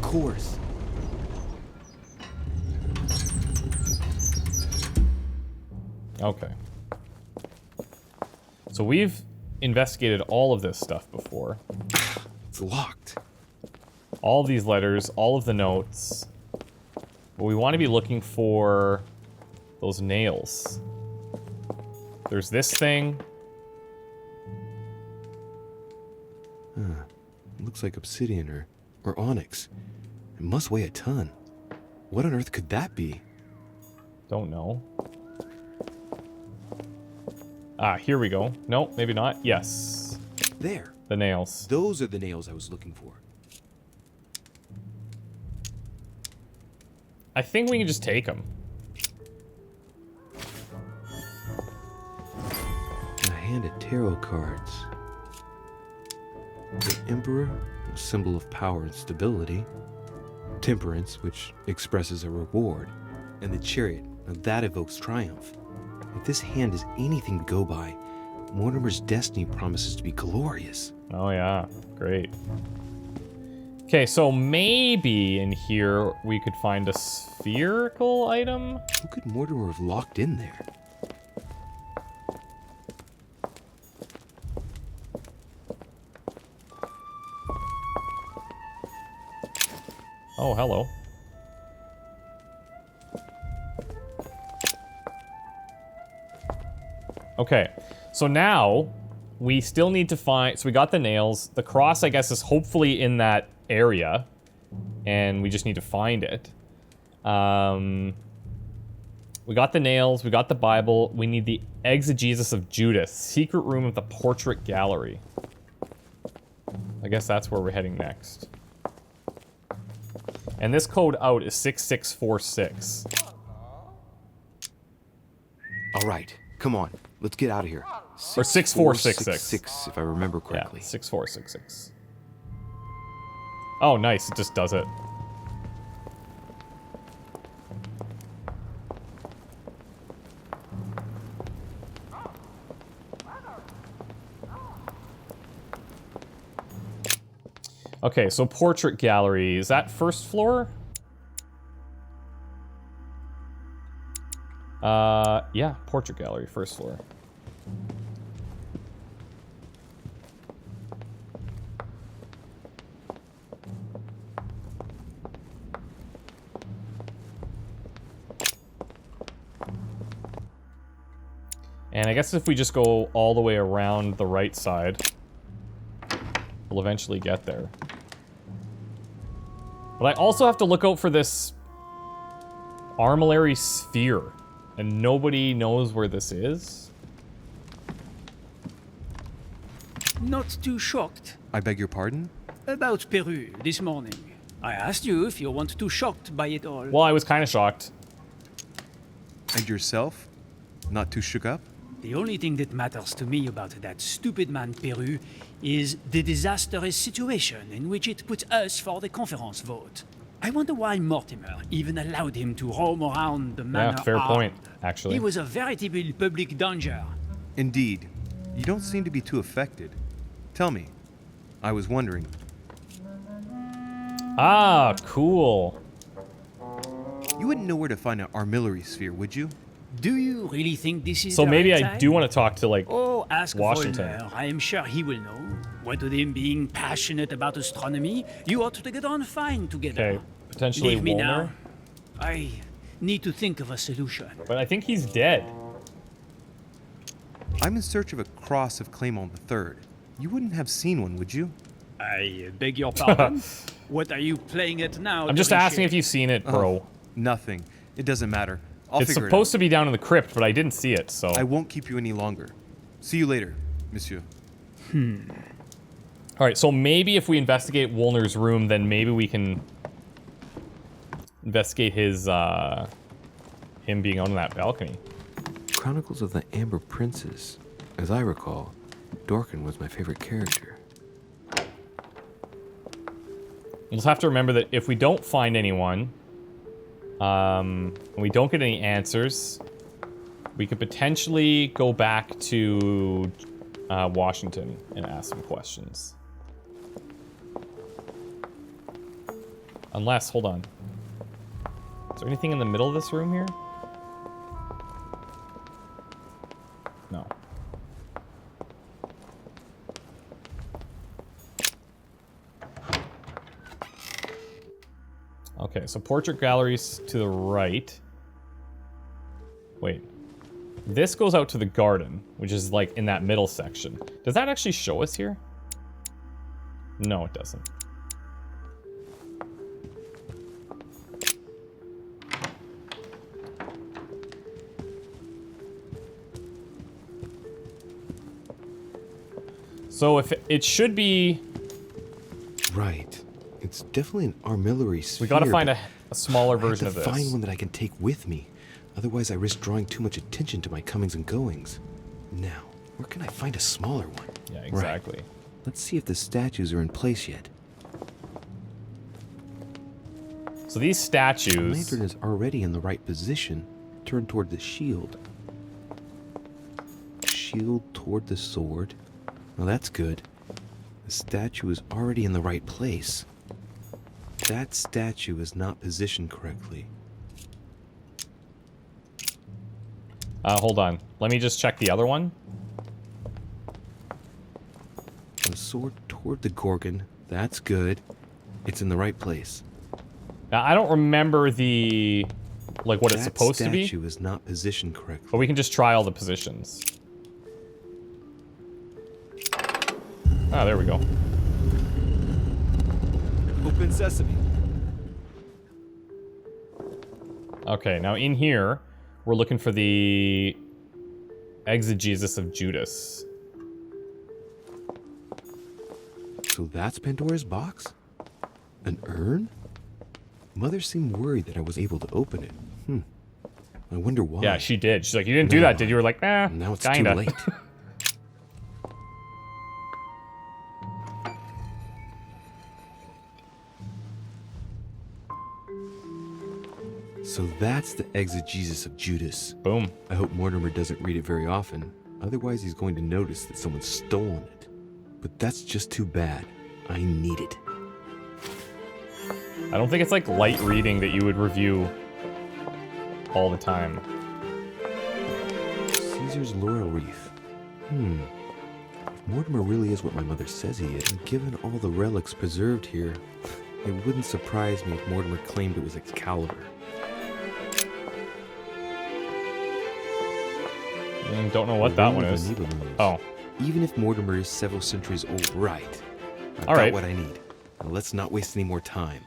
course. Okay. So we've investigated all of this stuff before. It's locked. All of these letters, all of the notes. But we want to be looking for those nails. There's this thing. Looks like obsidian or onyx. It must weigh a ton. What on earth could that be? Don't know. Ah, here we go. No, maybe not. Yes. There. The nails. Those are the nails I was looking for. I think we can just take them. A hand of tarot cards. The Emperor, a symbol of power and stability. Temperance, which expresses a reward. And the Chariot, now that evokes triumph. If this hand is anything to go by, Mortimer's destiny promises to be glorious. Oh yeah, great. Okay, so maybe in here we could find a spherical item? Who could Mortimer have locked in there? Oh, hello. Okay, so now we still need to find, so we got the nails. The cross, I guess, is hopefully in that area, and we just need to find it. We got the nails, we got the Bible, we need the Exegesis of Judas, secret room of the portrait gallery. I guess that's where we're heading next. And this code out is 6646. All right, come on. Let's get out of here. Or 6466. If I remember correctly. Yeah, 6466. Oh, nice. It just does it. Okay, so portrait gallery. Is that first floor? Yeah, portrait gallery, first floor. And I guess if we just go all the way around the right side, we'll eventually get there. But I also have to look out for this armillary sphere, and nobody knows where this is. Not too shocked I beg your pardon? about Peru this morning. I asked you if you weren't too shocked by it all. Well, I was kind of shocked. And yourself? Not too shook up? The only thing that matters to me about that stupid man Peru is the disastrous situation in which it put us for the conference vote. I wonder why Mortimer even allowed him to roam around the manor. Yeah, fair armed. point, actually. He was a veritable public danger. Indeed. You don't seem to be too affected. Tell me. I was wondering. Ah, cool. You wouldn't know where to find an armillary sphere, would you? Do you really think this is So the maybe right I time? do want to talk to, like, Oh, ask Washington. Vollmer. I am sure he will know. What with him being passionate about astronomy, you ought to get on fine together. Okay, potentially Leave me Woolner. now. I need to think of a solution. But I think he's dead. I'm in search of a cross of Claymont III. You wouldn't have seen one, would you? I beg your pardon? What are you playing at now? I'm just asking if you've seen it, bro. Nothing. It doesn't matter. I'll It's figure supposed it to be down in the crypt, but I didn't see it, so... out. I won't keep you any longer. See you later, monsieur. Alright, so maybe if we investigate Woolner's room, then maybe we can investigate his, him being on that balcony. Chronicles of the Amber Princess. As I recall, Dorkin was my favorite character. We'll just have to remember that if we don't find anyone, and we don't get any answers, we could potentially go back to Washington and ask some questions. Unless, hold on. Is there anything in the middle of this room here? No. Okay, so portrait galleries to the right. Wait. This goes out to the garden, which is like in that middle section. Does that actually show us here? No, it doesn't. So if it should be... Right. It's definitely an armillary sphere. We gotta find but a smaller I have version to of this. find one that I can take with me. Otherwise, I risk drawing too much attention to my comings and goings. Now, where can I find a smaller one? Yeah, exactly. Right. Let's see if the statues are in place yet. So these The statues... lantern is already in the right position. Turned toward the shield. Shield toward the sword. Well, that's good. The statue is already in the right place. That statue is not positioned correctly. hold on. Let me just check the other one. The sword toward the Gorgon. That's good. It's in the right place. Now, I don't remember the... like, what it's supposed to be. That statue is not positioned correctly. But we can just try all the positions. Ah, there we go. Open sesame. Okay, now in here, we're looking for the exegesis of Judas. So that's Pandora's box? An urn? Mother seemed worried that I was able to open it. I wonder why. Yeah, she did. She's like, you didn't do that, did you? We're like, eh, Now it's kinda. too late. So that's the exegesis of Judas. Boom. I hope Mortimer doesn't read it very often. Otherwise, he's going to notice that someone's stolen it. But that's just too bad. I need it. I don't think it's like light reading that you would review all the time. Caesar's laurel wreath. If Mortimer really is what my mother says he is, and given all the relics preserved here, it wouldn't surprise me if Mortimer claimed it was Excalibur. Don't know what The that ring one of is. the Nibelungs. Oh, Even if Mortimer is several centuries old, right. I've All got right. what I need. Now let's not waste any more time.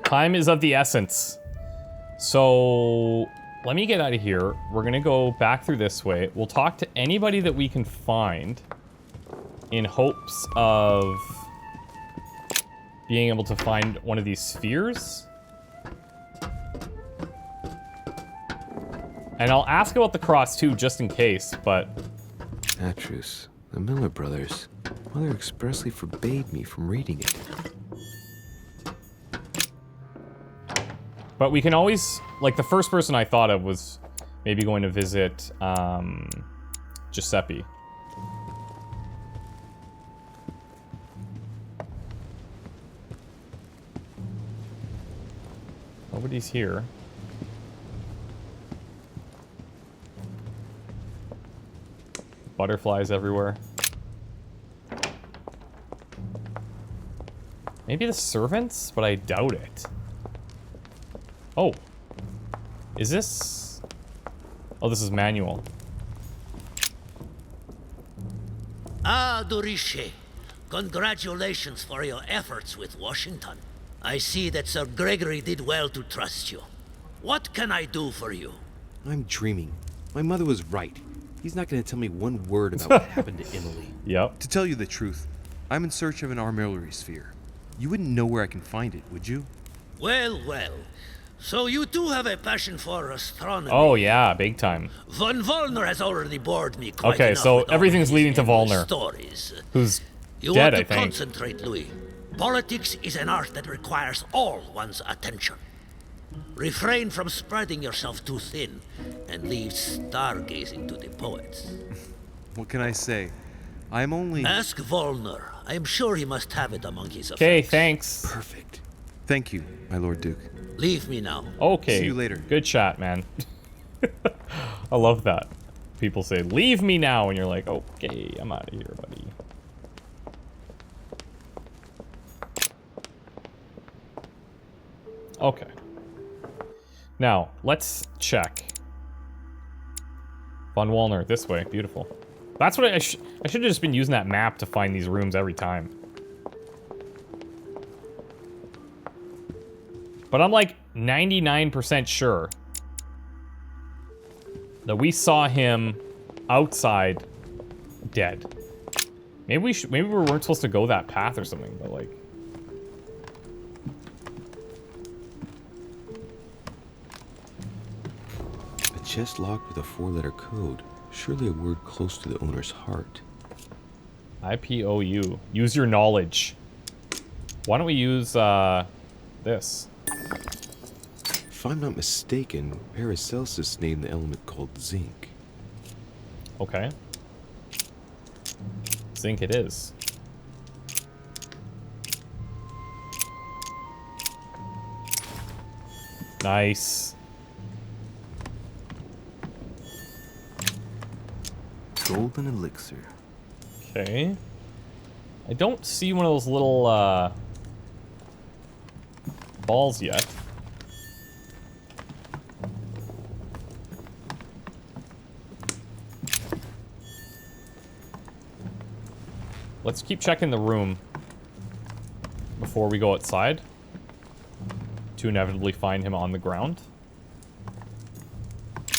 time is of the essence. So let me get out of here. We're gonna go back through this way. We'll talk to anybody that we can find in hopes of being able to find one of these spheres. And I'll ask about the cross too, just in case, but... Atrus, the Miller brothers. Mother expressly forbade me from reading it. But we can always... like, the first person I thought of was maybe going to visit, Giuseppe. Nobody's here. Butterflies everywhere. Maybe the servants, but I doubt it. Oh. Is this... oh, this is manual. Ah, Doriche. Congratulations for your efforts with Washington. I see that Sir Gregory did well to trust you. What can I do for you? I'm dreaming. My mother was right. He's not going to tell me one word about what happened to Emily. Yep. To tell you the truth, I'm in search of an armillary sphere. You wouldn't know where I can find it, would you? Well, well. So you too have a passion for astronomy. Oh yeah, big time. Von Volner has already bored me quite Okay, enough so with all everything's his leading to endless Volner. Stories. Who's You dead, I want to think. concentrate, Louis. Politics is an art that requires all one's attention. Refrain from spreading yourself too thin, and leave stargazing to the poets. What can I say? I'm only... Ask Volner. I am sure he must have it among his effects. Okay, thanks. Perfect. Thank you, my Lord Duke. Leave me now. Okay. See you later. Good chat, man. I love that. People say, leave me now, and you're like, okay, I'm out of here, buddy. Okay. Now, let's check. Von Wallner, this way. Beautiful. That's what I should have just been using that map to find these rooms every time. But I'm like 99% sure that we saw him outside dead. Maybe we weren't supposed to go that path or something, but like... A chest locked with a 4-letter code. Surely a word close to the owner's heart. IPOU. Use your knowledge. Why don't we use, this? If I'm not mistaken, Paracelsus named the element called zinc. Okay. Zinc it is. Nice. Golden elixir. Okay. I don't see one of those little, balls yet. Let's keep checking the room before we go outside to inevitably find him on the ground.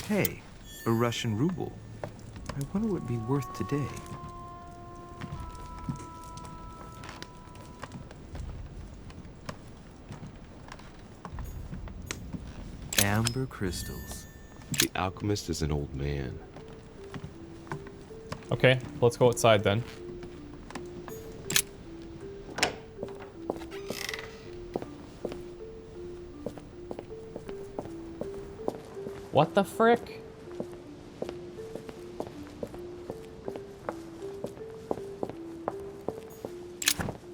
Hey, a Russian ruble. I wonder what it'd be worth today. Amber crystals. The alchemist is an old man. Okay, let's go outside then. What the frick?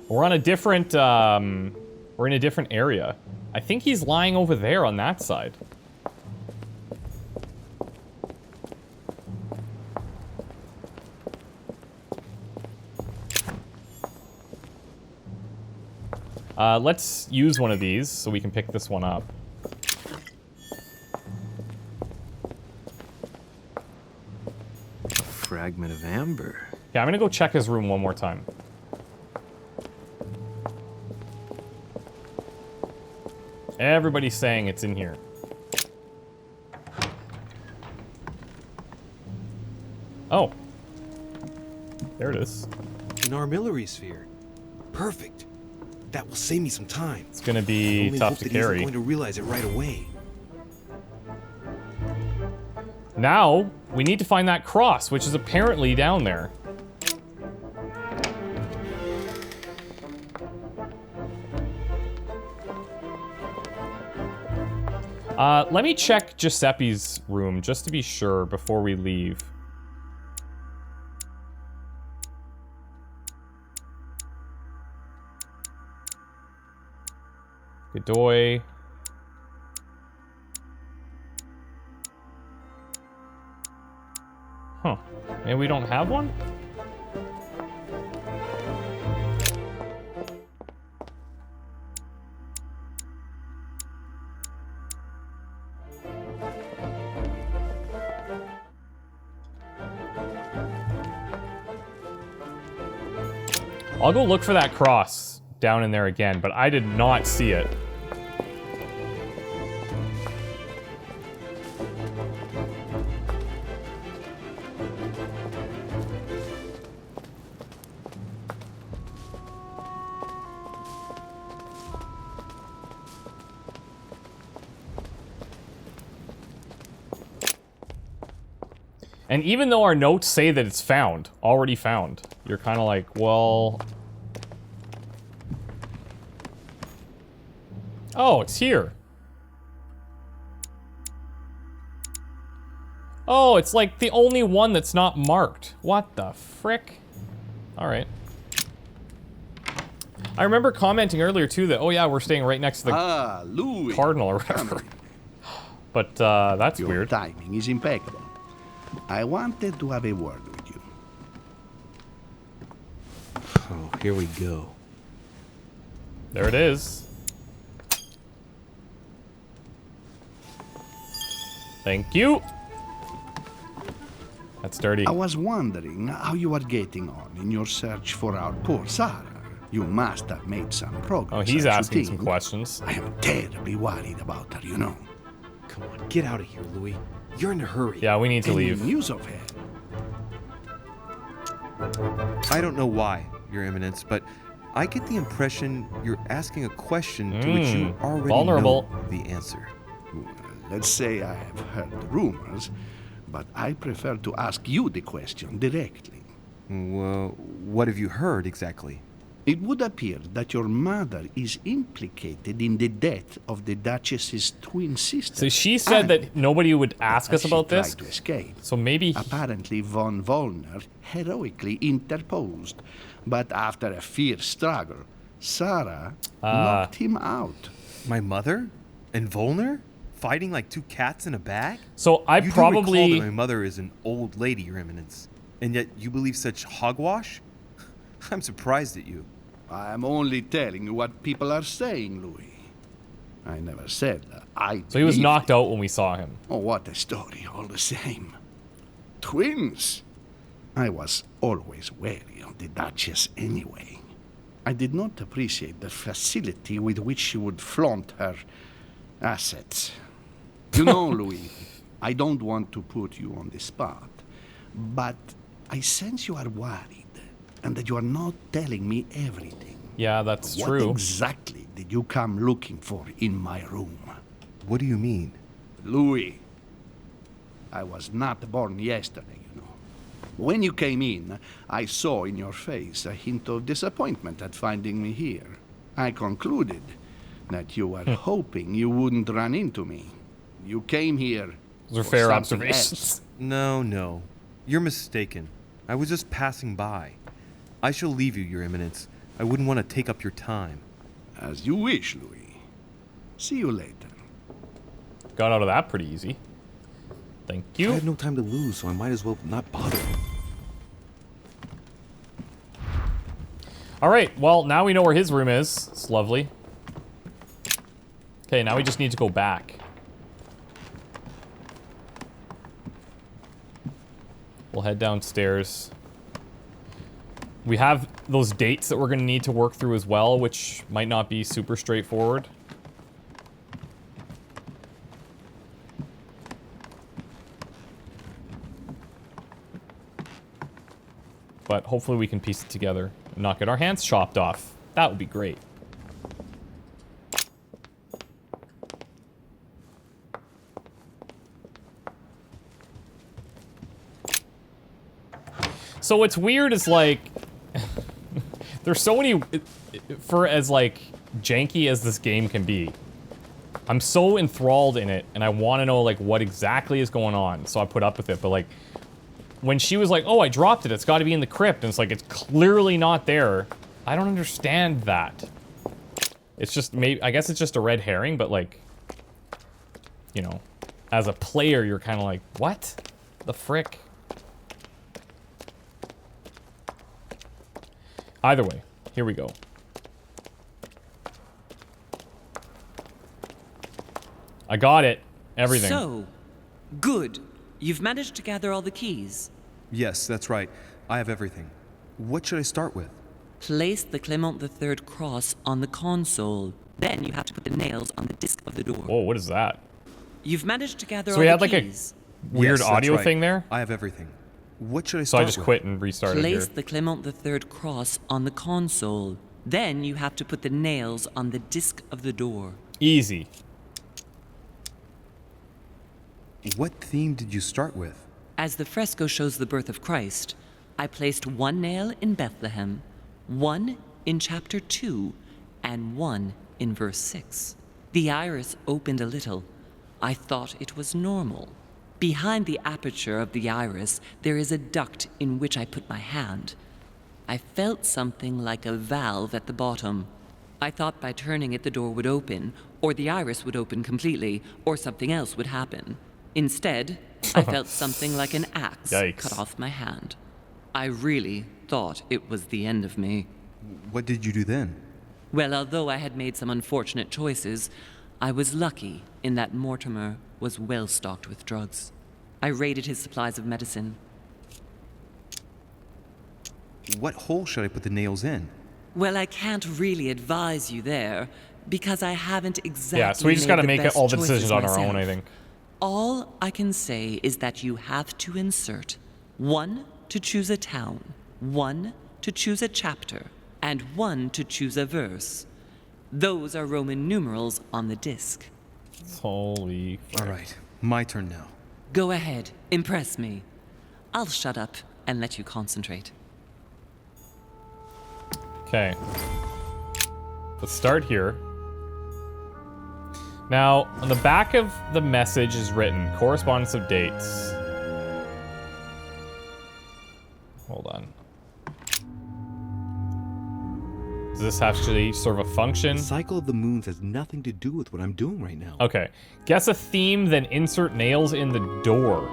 We're on a different, we're in a different area. I think he's lying over there on that side. Let's use one of these so we can pick this one up. A fragment of amber. Yeah, I'm gonna go check his room one more time. Everybody's saying it's in here. Oh. There it is. An armillary sphere. Perfect. That will save me some time. It's gonna be Only tough hope to that he isn't carry. going to realize it right away. Now, we need to find that cross, which is apparently down there. Let me check Giuseppe's room, just to be sure, before we leave. Godoy. Huh. Maybe we don't have one? I'll go look for that cross down in there again, but I did not see it. And even though our notes say that it's found, already found, you're kind of like, well... Oh, it's here. Oh, it's like the only one that's not marked. What the frick? All right. I remember commenting earlier too that, oh yeah, we're staying right next to the Louis. cardinal or whatever. But that's Your weird. timing is impeccable. I wanted to have a word with you. Oh, here we go. There it is. Thank you. That's dirty. I was wondering how you are getting on in your search for our poor Sarah. You must have made some progress. Oh, he's I should asking some think. questions. I am terribly worried about her, you know. Come on, get out of here, Louis. You're in a hurry. Yeah, we need to Any leave. news of her? I don't know why, Your Eminence, but I get the impression you're asking a question to which you already vulnerable. know the answer. Well, let's say I have heard rumors, but I prefer to ask you the question directly. Well, what have you heard exactly? It would appear that your mother is implicated in the death of the Duchess's twin sister. So she said that nobody would ask us She about tried this. to escape. So maybe Apparently, von Wollner heroically interposed, but after a fierce struggle, Sarah knocked him out. My mother? And Volner? Fighting like two cats in a bag? so. I You do recall probably that my mother is an old lady, Your Eminence, and yet you believe such hogwash? I'm surprised at you. I'm only telling you what people are saying, Louis. I never said that. So he was believed knocked it. out when we saw him. Oh, what a story, all the same. Twins. I was always wary of the Duchess anyway. I did not appreciate the facility with which she would flaunt her assets. You know, Louis, I don't want to put you on the spot, but I sense you are worried and that you are not telling me everything. Yeah, that's What true. exactly did you come looking for in my room? What do you mean? Louis, I was not born yesterday, you know. When you came in, I saw in your face a hint of disappointment at finding me here. I concluded that you were hoping you wouldn't run into me. You came here. Those are for fair something observations. else. No. You're mistaken. I was just passing by. I shall leave you, Your Eminence. I wouldn't want to take up your time. As you wish, Louis. See you later. Got out of that pretty easy. Thank I you. have no time to lose, so I might as well not bother. All right. Well, now we know where his room is. It's lovely. Okay, now we just need to go back. We'll head downstairs. We have those dates that we're going to need to work through as well, which might not be super straightforward. But hopefully we can piece it together and not get our hands chopped off. That would be great. So what's weird is like there's so many for as like janky as this game can be. I'm so enthralled in it and I want to know like what exactly is going on. So I put up with it, but like when she was like, "Oh, I dropped it. It's got to be in the crypt." And it's like it's clearly not there. I don't understand that. It's just maybe I guess it's just a red herring, but like you know, as a player you're kind of like, "What? The frick?" Either way, here we go. I got it. Everything. So, good. You've managed to gather all the keys. Yes, that's right. I have everything. What should I start with? Place the Clement III cross on the console. Then you have to put the nails on the disc of the door. Whoa, what is that? You've managed to gather So all we the had like keys. a weird Yes, that's audio right. thing there? I have everything. What should I So start I just with? quit and restarted here. Place the Clement III cross on the console. Then you have to put the nails on the disc of the door. Easy. What theme did you start with? As the fresco shows the birth of Christ, I placed one nail in Bethlehem, one in chapter 2, and one in verse 6. The iris opened a little. I thought it was normal. Behind the aperture of the iris, there is a duct in which I put my hand. I felt something like a valve at the bottom. I thought by turning it the door would open, or the iris would open completely, or something else would happen. Instead, I felt something like an axe Yikes. cut off my hand. I really thought it was the end of me. What did you do then? Well, although I had made some unfortunate choices, I was lucky in that Mortimer was well stocked with drugs. I raided his supplies of medicine. What hole should I put the nails in? Well, I can't really advise you there, because I haven't exactly Yeah, so we just made gotta the make best all the choices decisions on our own, myself. I think. All I can say is that you have to insert 1 to choose a town, 1 to choose a chapter, and 1 to choose a verse. Those are Roman numerals on the disc. Holy All right, my turn now. Go ahead, impress me. I'll shut up and let you concentrate. Okay. Let's start here. Now, on the back of the message is written correspondence of dates. Hold on. Does this actually serve a function? The cycle of the moons has nothing to do with what I'm doing right now. Okay. Guess a theme, then insert nails in the door.